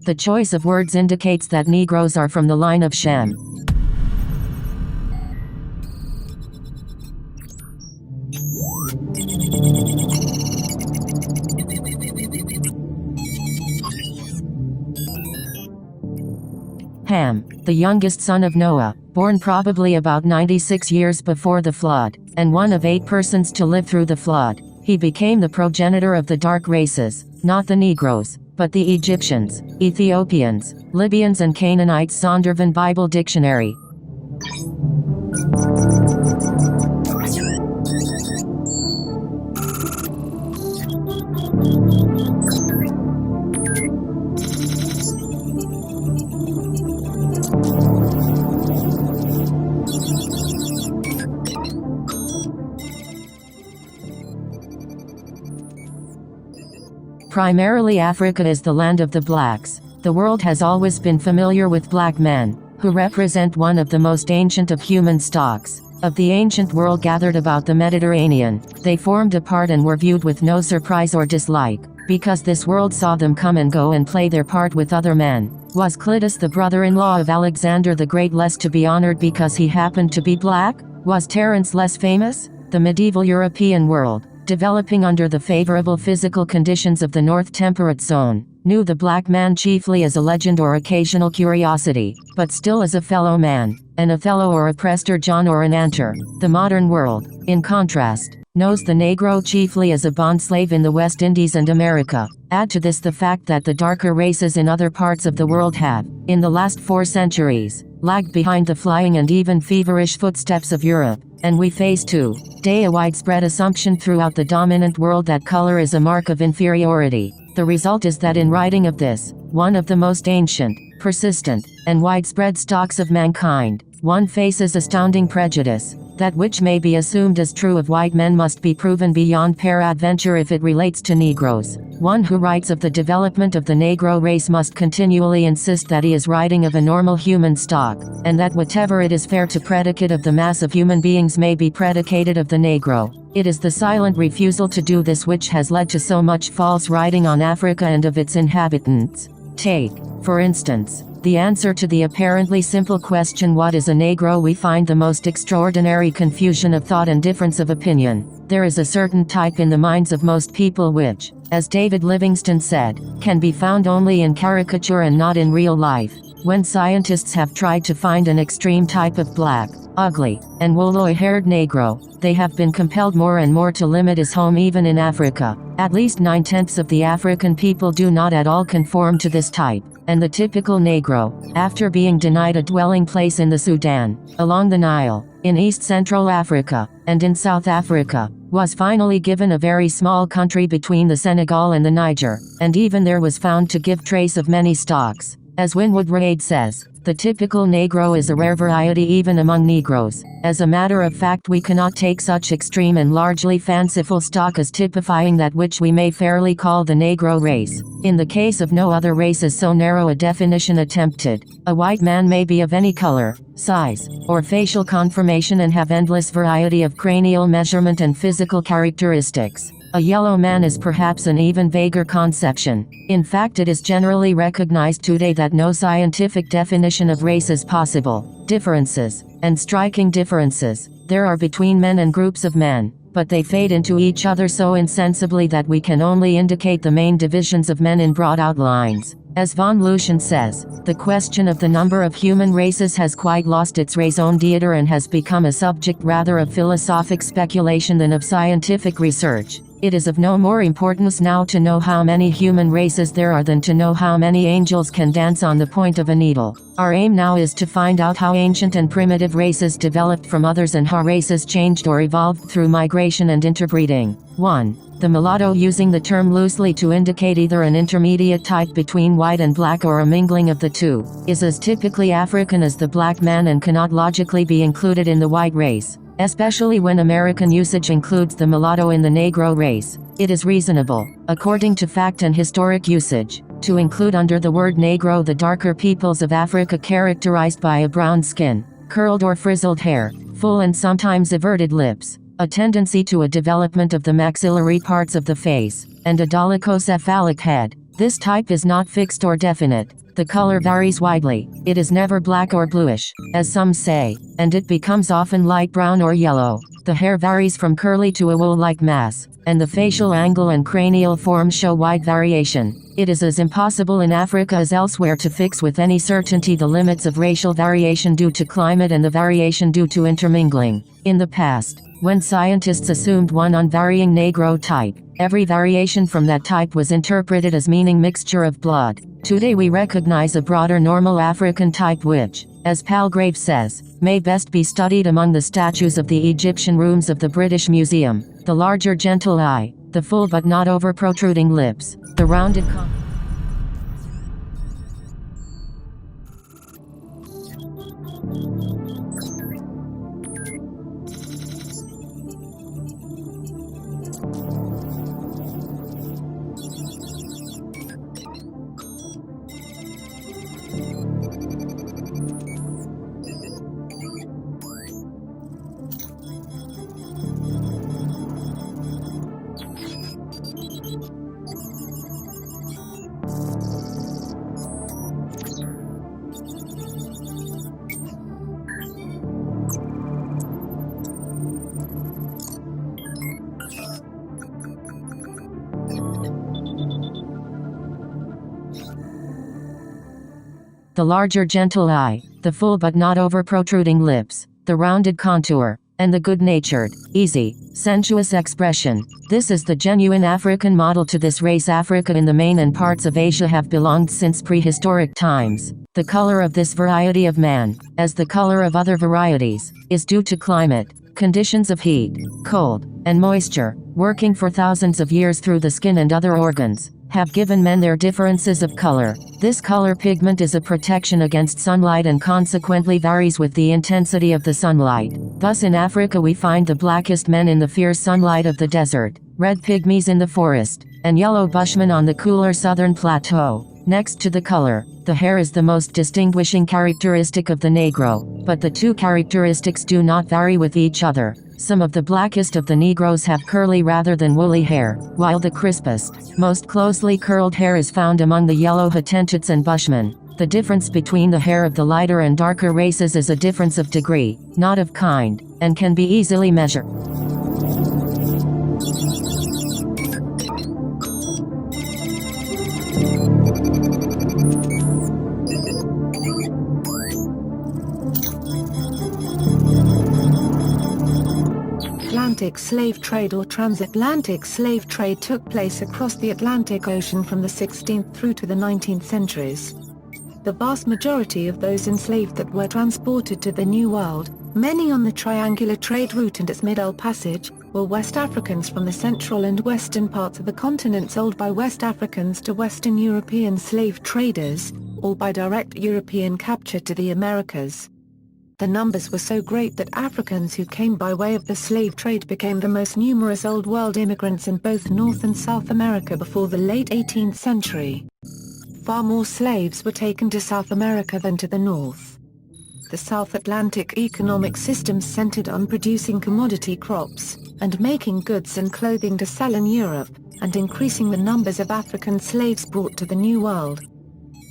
The choice of words indicates that Negroes are from the line of Shem. Ham, the youngest son of Noah, born probably about 96 years before the flood, and one of 8 persons to live through the flood. He became the progenitor of the dark races, not the Negroes, but the Egyptians, Ethiopians, Libyans and Canaanites. Zondervan Bible Dictionary. Primarily Africa is the land of the blacks. The world has always been familiar with black men, who represent one of the most ancient of human stocks. Of the ancient world gathered about the Mediterranean, they formed a part and were viewed with no surprise or dislike, because this world saw them come and go and play their part with other men. Was Clitus the brother-in-law of Alexander the Great less to be honored because he happened to be black? Was Terence less famous? The medieval European world, developing under the favorable physical conditions of the North Temperate Zone, knew the black man chiefly as a legend or occasional curiosity, but still as a fellow man, an Othello or a Prester John or an Anter. The modern world, in contrast, knows the Negro chiefly as a bondslave in the West Indies and America. Add to this the fact that the darker races in other parts of the world have, in the last 4 centuries, lagged behind the flying and even feverish footsteps of Europe, and we face today a widespread assumption throughout the dominant world that color is a mark of inferiority. The result is that in writing of this, one of the most ancient, persistent, and widespread stocks of mankind, one faces astounding prejudice. That which may be assumed as true of white men must be proven beyond peradventure if it relates to Negroes. One who writes of the development of the Negro race must continually insist that he is writing of a normal human stock, and that whatever it is fair to predicate of the mass of human beings may be predicated of the Negro. It is the silent refusal to do this which has led to so much false writing on Africa and of its inhabitants. Take, for instance, the answer to the apparently simple question what is a Negro. We find the most extraordinary confusion of thought and difference of opinion. There is a certain type in the minds of most people which, as David Livingstone said, can be found only in caricature and not in real life. When scientists have tried to find an extreme type of black, ugly, and woolly-haired Negro, they have been compelled more and more to limit his home even in Africa. At least 9/10 of the African people do not at all conform to this type, and the typical Negro, after being denied a dwelling place in the Sudan, along the Nile, in East Central Africa, and in South Africa, was finally given a very small country between the Senegal and the Niger, and even there was found to give trace of many stocks. As Winwood Reid says, the typical Negro is a rare variety even among Negroes. As a matter of fact, we cannot take such extreme and largely fanciful stock as typifying that which we may fairly call the Negro race. In the case of no other race is so narrow a definition attempted. A white man may be of any color, size, or facial conformation and have endless variety of cranial measurement and physical characteristics. A yellow man is perhaps an even vaguer conception. In fact, it is generally recognized today that no scientific definition of race is possible. Differences, and striking differences, there are between men and groups of men, but they fade into each other so insensibly that we can only indicate the main divisions of men in broad outlines. As von Lucian says, the question of the number of human races has quite lost its raison d'etre and has become a subject rather of philosophic speculation than of scientific research. It is of no more importance now to know how many human races there are than to know how many angels can dance on the point of a needle. Our aim now is to find out how ancient and primitive races developed from others and how races changed or evolved through migration and interbreeding. 1. The mulatto, using the term loosely to indicate either an intermediate type between white and black or a mingling of the two, is as typically African as the black man and cannot logically be included in the white race. Especially when American usage includes the mulatto in the Negro race. It is reasonable, according to fact and historic usage, to include under the word Negro the darker peoples of Africa characterized by a brown skin, curled or frizzled hair, full and sometimes everted lips, a tendency to a development of the maxillary parts of the face, and a dolichocephalic head. This type is not fixed or definite. The color varies widely. It is never black or bluish, as some say, and it becomes often light brown or yellow. The hair varies from curly to a wool-like mass, and the facial angle and cranial form show wide variation. It is as impossible in Africa as elsewhere to fix with any certainty the limits of racial variation due to climate and the variation due to intermingling. In the past, when scientists assumed one unvarying negro type, every variation from that type was interpreted as meaning mixture of blood. Today we recognize a broader normal African type which, as Palgrave says, may best be studied among the statues of the Egyptian rooms of the British Museum. The larger gentle eye, the full but not over protruding lips, the rounded the larger gentle eye, the full but not over protruding lips, the rounded contour, and the good-natured, easy, sensuous expression. This is the genuine African model. To this race Africa in the main and parts of Asia have belonged since prehistoric times. The color of this variety of man, as the color of other varieties, is due to climate, conditions of heat, cold, and moisture, working for thousands of years through the skin and other organs, have given men their differences of color. This color pigment is a protection against sunlight and consequently varies with the intensity of the sunlight. Thus in Africa we find the blackest men in the fierce sunlight of the desert, red pygmies in the forest, and yellow bushmen on the cooler southern plateau. Next to the color, the hair is the most distinguishing characteristic of the Negro, but the two characteristics do not vary with each other. Some of the blackest of the Negroes have curly rather than woolly hair, while the crispest, most closely curled hair is found among the yellow Hottentots and Bushmen. The difference between the hair of the lighter and darker races is a difference of degree, not of kind, and can be easily measured. Atlantic slave trade or transatlantic slave trade took place across the Atlantic Ocean from the 16th through to the 19th centuries. The vast majority of those enslaved that were transported to the New World, many on the triangular trade route and its Middle Passage, were West Africans from the central and western parts of the continent sold by West Africans to Western European slave traders, or by direct European capture to the Americas. The numbers were so great that Africans who came by way of the slave trade became the most numerous Old World immigrants in both North and South America before the late 18th century. Far more slaves were taken to South America than to the North. The South Atlantic economic system centered on producing commodity crops, and making goods and clothing to sell in Europe, and increasing the numbers of African slaves brought to the New World.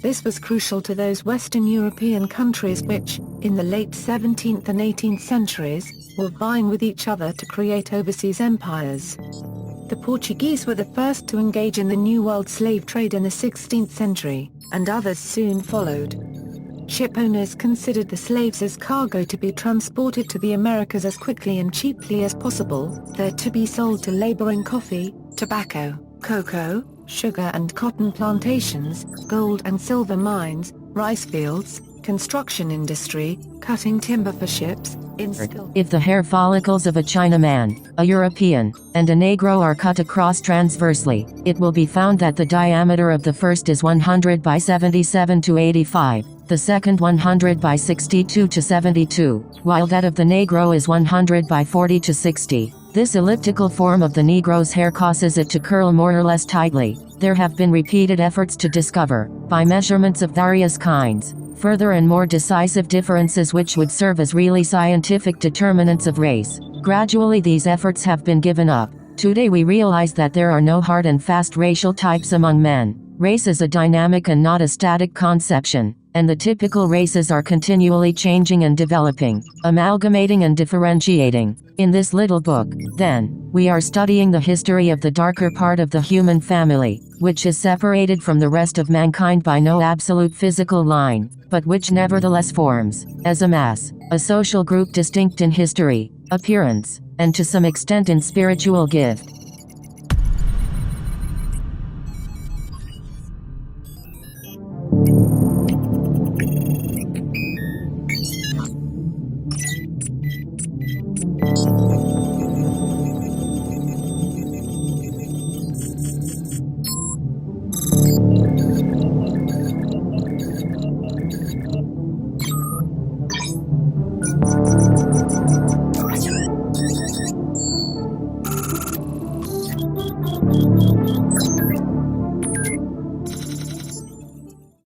This was crucial to those Western European countries which, in the late 17th and 18th centuries, were vying with each other to create overseas empires. The Portuguese were the first to engage in the New World slave trade in the 16th century, and others soon followed. Ship owners considered the slaves as cargo to be transported to the Americas as quickly and cheaply as possible, there to be sold to laboring coffee, tobacco, cocoa, sugar and cotton plantations, gold and silver mines, rice fields, construction industry, cutting timber for ships. If the hair follicles of a Chinaman, a European, and a Negro are cut across transversely, it will be found that the diameter of the first is 100 by 77 to 85, the second 100 by 62 to 72, while that of the Negro is 100 by 40 to 60. This elliptical form of the Negro's hair causes it to curl more or less tightly. There have been repeated efforts to discover, by measurements of various kinds, further and more decisive differences which would serve as really scientific determinants of race. Gradually these efforts have been given up. Today we realize that there are no hard and fast racial types among men. Race is a dynamic and not a static conception, and the typical races are continually changing and developing, amalgamating and differentiating. In this little book, then, we are studying the history of the darker part of the human family, which is separated from the rest of mankind by no absolute physical line, but which nevertheless forms, as a mass, a social group distinct in history, appearance, and to some extent in spiritual gift.